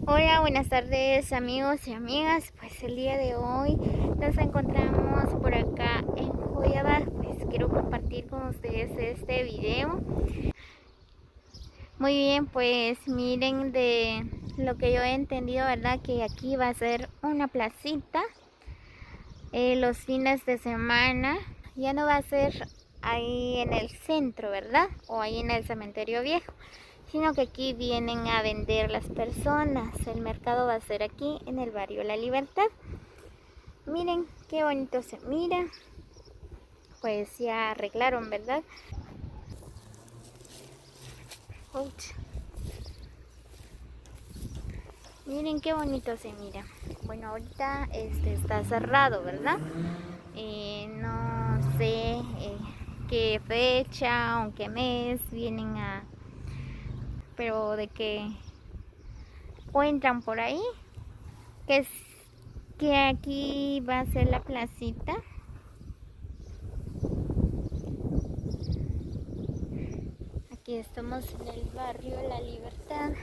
Hola, buenas tardes amigos y amigas. Pues el día de hoy nos encontramos por acá en Joyabad. Pues quiero compartir con ustedes este video. Muy bien, pues miren, de lo que yo he entendido, ¿verdad? Que aquí va a ser una placita los fines de semana. Ya no va a ser ahí en el centro, ¿verdad? O ahí en el cementerio viejo, sino que aquí vienen a vender las personas. El mercado va a ser aquí en el barrio La Libertad. Miren qué bonito se mira. Pues ya arreglaron, ¿verdad? Ouch. Miren qué bonito se mira. Bueno, ahorita está cerrado, ¿verdad? No sé qué fecha o qué mes vienen a... Pero de que o entran por ahí, que es que aquí va a ser la placita. Aquí estamos en el barrio La Libertad.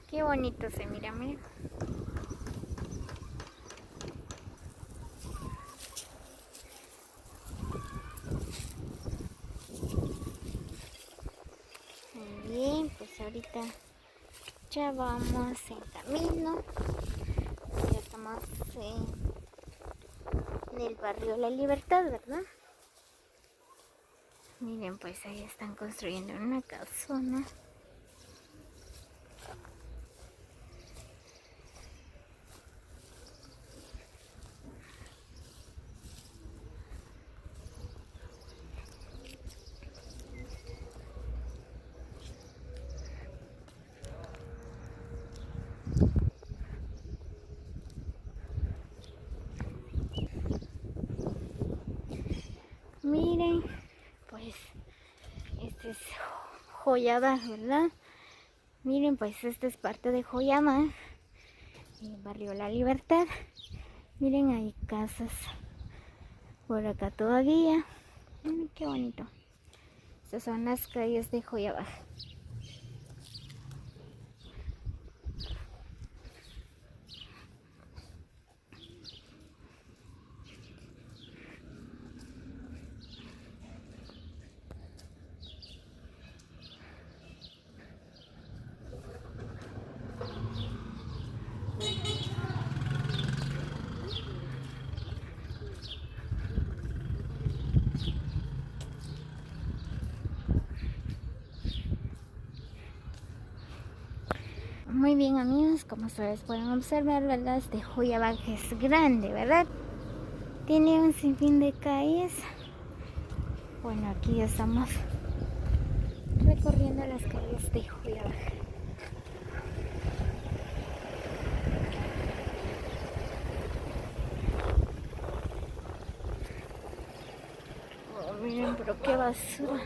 Qué bonito se mira, miren. Muy bien, pues ahorita ya vamos en camino. Ya estamos en el barrio La Libertad, ¿verdad? Miren, pues ahí están construyendo una casona. Miren, pues este es Joyabad, ¿verdad? Miren, pues esta es parte de Joyabad, el barrio La Libertad. Miren, hay casas por acá todavía. Miren qué bonito. Estas son las calles de Joyabad. Muy bien amigos, como ustedes pueden observar, ¿verdad? Este Joyabad es grande, ¿verdad? Tiene un sinfín de calles. Bueno, aquí ya estamos recorriendo las calles de Joyabad. Oh, miren, pero qué basura.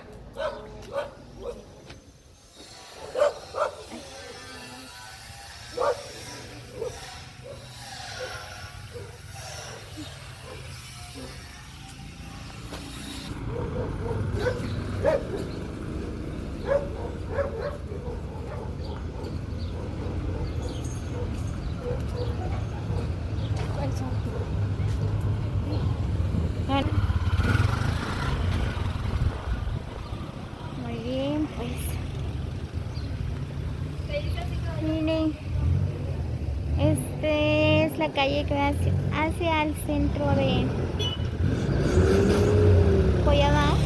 Muy bien, pues miren, este es la calle que va hacia el centro de Joyabad.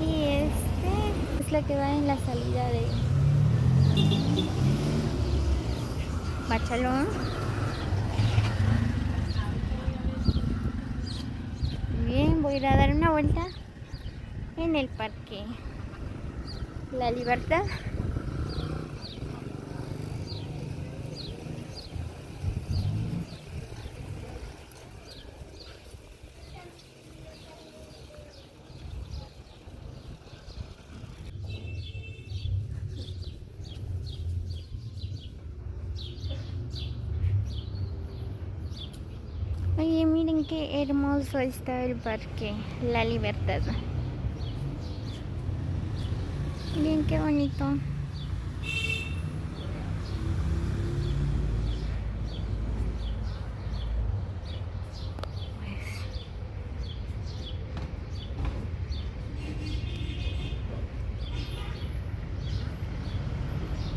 Y este es la que va en la salida de Bachalón. Bien, voy a ir a dar una vuelta en el parque La Libertad. Oye, miren qué hermoso está el parque La Libertad. Miren qué bonito.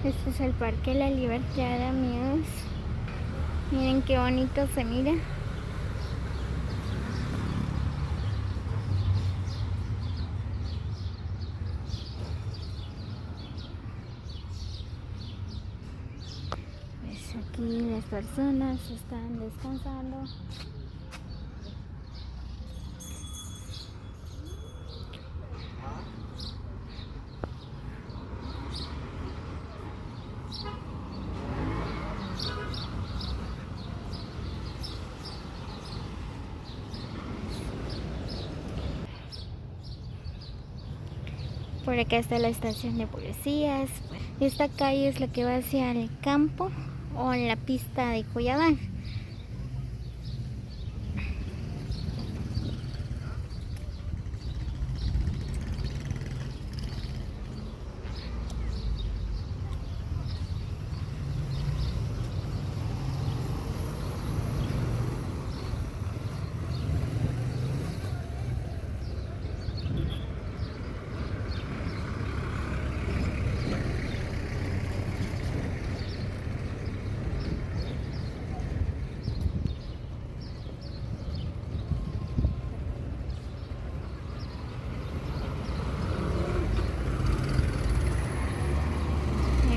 Este es el Parque La Libertad, amigos. Miren qué bonito se mira. Pues aquí las personas están descansando. Por acá está la estación de policías. Esta calle es la que va hacia el campo o en la pista de Cuyabán.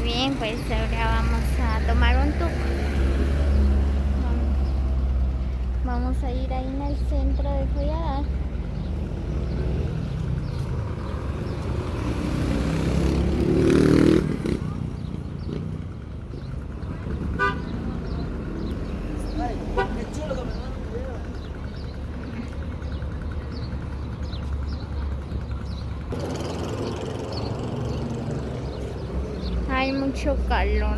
Bien, pues ahora vamos a tomar un tour. Vamos a ir ahí en el centro de Cuyabán. Hay mucho calor.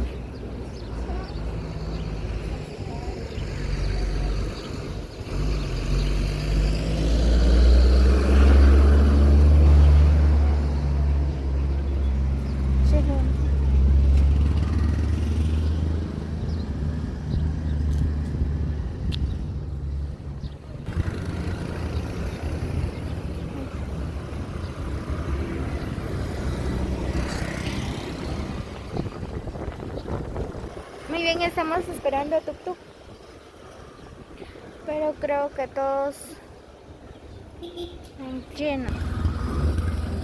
Muy bien, estamos esperando a tuk-tuk, pero creo que todos están llenos.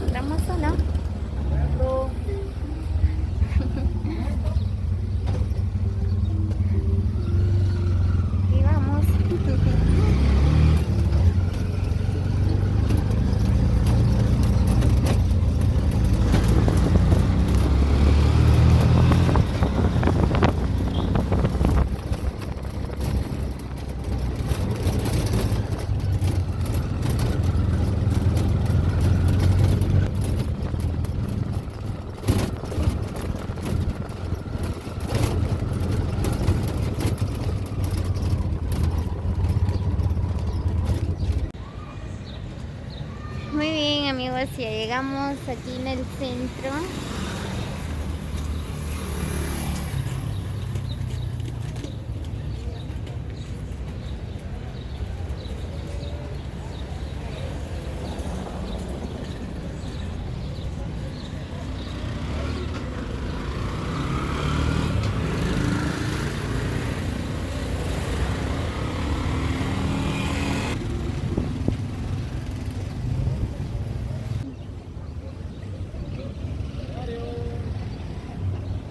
¿Entramos o no? Y vamos. Muy bien, amigos, ya llegamos aquí en el centro.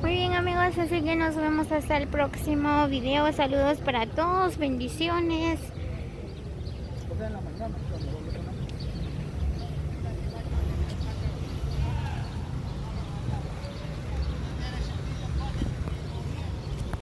Muy bien, amigos, así que nos vemos hasta el próximo video. Saludos para todos, bendiciones.